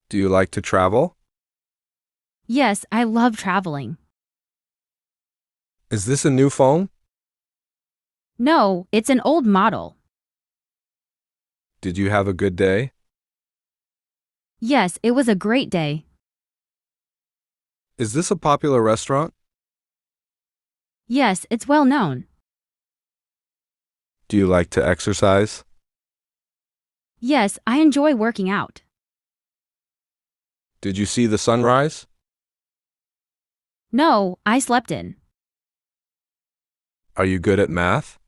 Do you like to travel? Yes, I love traveling. Is this a new phone? No, it's an old model. Did you have a good day? Yes, it was a great day. Is this a popular restaurant? Yes, it's well known. Do you like to exercise? Yes, I enjoy working out. Did you see the sunrise? No, I slept in. Are you good at math?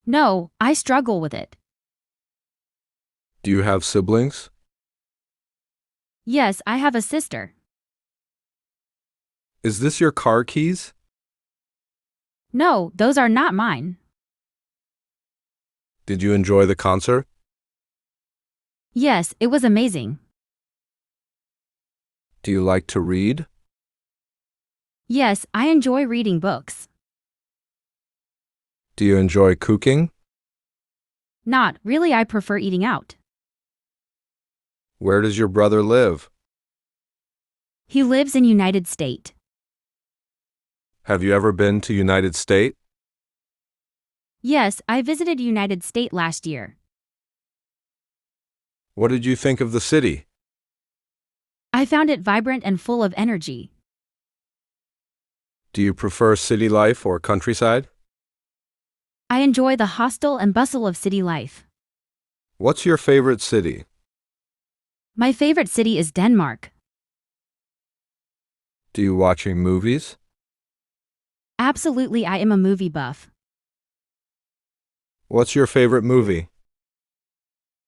No, I struggle with it. Do you have siblings? Yes, I have a sister. Is this your car keys? No, those are not mine. Did you enjoy the concert? Yes, it was amazing. Do you like to read? Yes, I enjoy reading books. Do you enjoy cooking? Not really, I prefer eating out. Where does your brother live? He lives in United States. Have you ever been to United States? Yes, I visited United States last year. What did you think of the city? I found it vibrant and full of energy. Do you prefer city life or countryside? I enjoy the hustle and bustle of city life. What's your favorite city? My favorite city is Denmark. Do you watching movies? Absolutely, I am a movie buff. What's your favorite movie?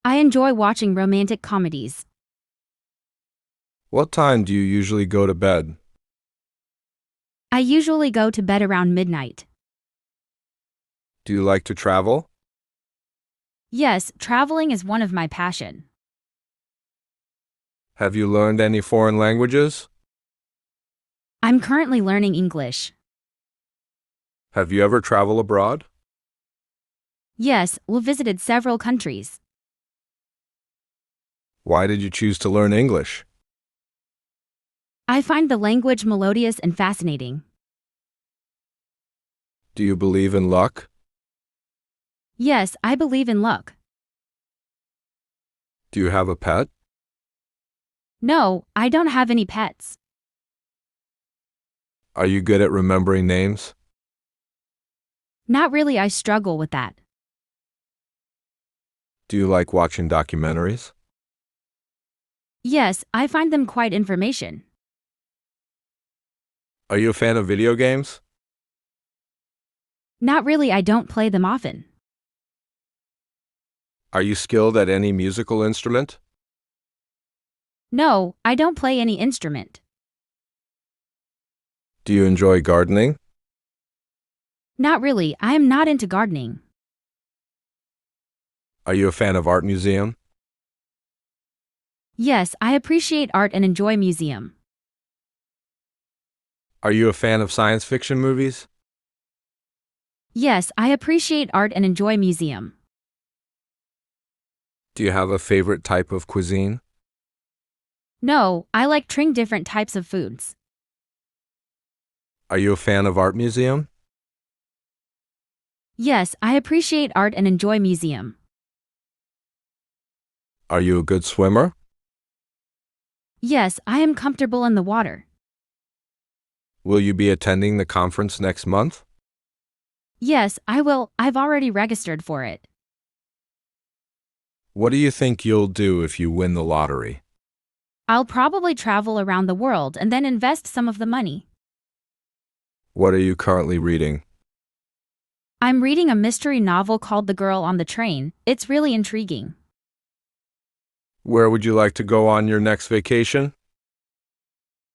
I enjoy watching romantic comedies. What time do you usually go to bed? I usually go to bed around midnight. Do you like to travel? Yes, traveling is one of my passion. Have you learned any foreign languages? I'm currently learning English. Have you ever traveled abroad? Yes, we visited several countries. Why did you choose to learn English? I find the language melodious and fascinating. Do you believe in luck? Yes, I believe in luck. Do you have a pet? No, I don't have any pets. Are you good at remembering names? Not really, I struggle with that. Do you like watching documentaries? Yes, I find them quite information. Are you a fan of video games? Not really, I don't play them often. Are you skilled at any musical instrument? No, I don't play any instrument. Do you enjoy gardening? Not really, I am not into gardening. Are you a fan of art museum? Yes, I appreciate art and enjoy museum. Are you a fan of science fiction movies? Yes, I appreciate art and enjoy museum. Do you have a favorite type of cuisine? No, I like trying different types of foods. Are you a fan of art museum? Yes, I appreciate art and enjoy museum. Are you a good swimmer? Yes, I am comfortable in the water. Will you be attending the conference next month? Yes, I will. I've already registered for it. What do you think you'll do if you win the lottery? I'll probably travel around the world and then invest some of the money. What are you currently reading? I'm reading a mystery novel called The Girl on the Train. It's really intriguing. Where would you like to go on your next vacation?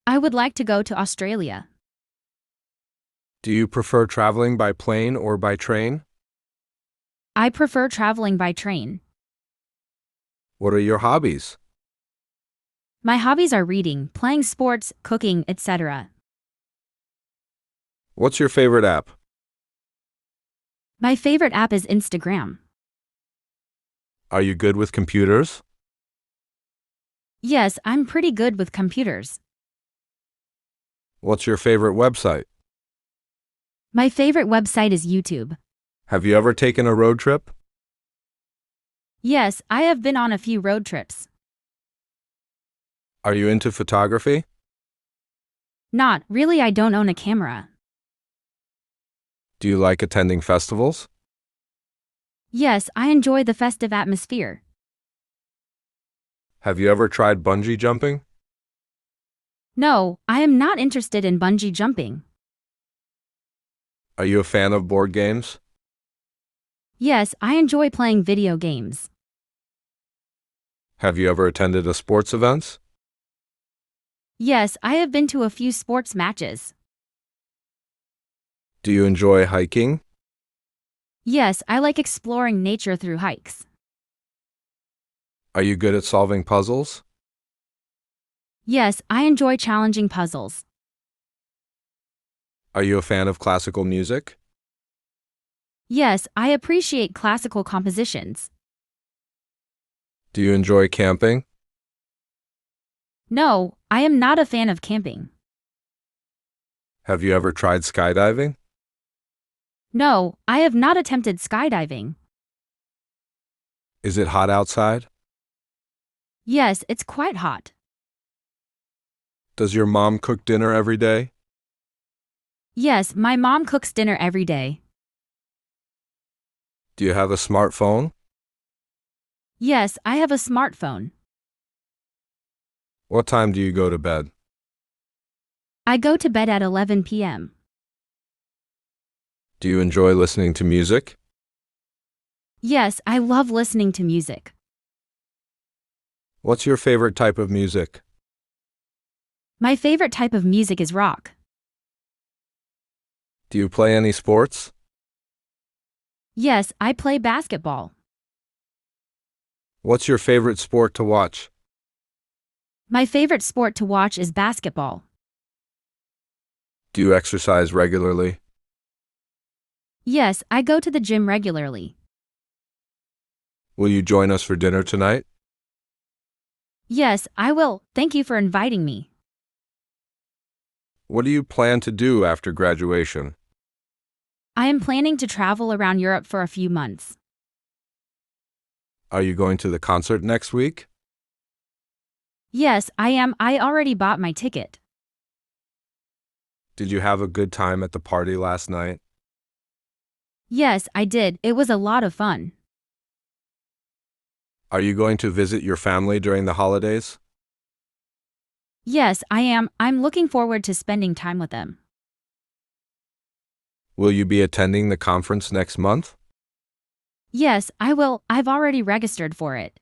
I would like to go to Australia. Do you prefer traveling by plane or by train? I prefer traveling by train. What are your hobbies? My hobbies are reading, playing sports, cooking, etc. What's your favorite app? My favorite app is Instagram. Are you good with computers? Yes, I'm pretty good with computers. What's your favorite website? My favorite website is YouTube. Have you ever taken a road trip? Yes, I have been on a few road trips. Are you into photography? Not really, I don't own a camera. Do you like attending festivals? Yes, I enjoy the festive atmosphere. Have you ever tried bungee jumping? No, I am not interested in bungee jumping. Are you a fan of board games? Yes, I enjoy playing video games. Have you ever attended a sports event? Yes, I have been to a few sports matches. Do you enjoy hiking? Yes, I like exploring nature through hikes. Are you good at solving puzzles? Yes, I enjoy challenging puzzles. Are you a fan of classical music? Yes, I appreciate classical compositions. Do you enjoy camping? No, I am not a fan of camping. Have you ever tried skydiving? No, I have not attempted skydiving. Is it hot outside? Yes, it's quite hot. Does your mom cook dinner every day? Yes, my mom cooks dinner every day. Do you have a smartphone? Yes, I have a smartphone. What time do you go to bed? I go to bed at 11 p.m. Do you enjoy listening to music? Yes, I love listening to music. What's your favorite type of music? My favorite type of music is rock. Do you play any sports? Yes, I play basketball. What's your favorite sport to watch? My favorite sport to watch is basketball. Do you exercise regularly? Yes, I go to the gym regularly. Will you join us for dinner tonight? Yes, I will. Thank you for inviting me. What do you plan to do after graduation? I am planning to travel around Europe for a few months. Are you going to the concert next week? Yes, I am. I already bought my ticket. Did you have a good time at the party last night? Yes, I did. It was a lot of fun. Are you going to visit your family during the holidays? Yes, I am. I'm looking forward to spending time with them. Will you be attending the conference next month? Yes, I will. I've already registered for it.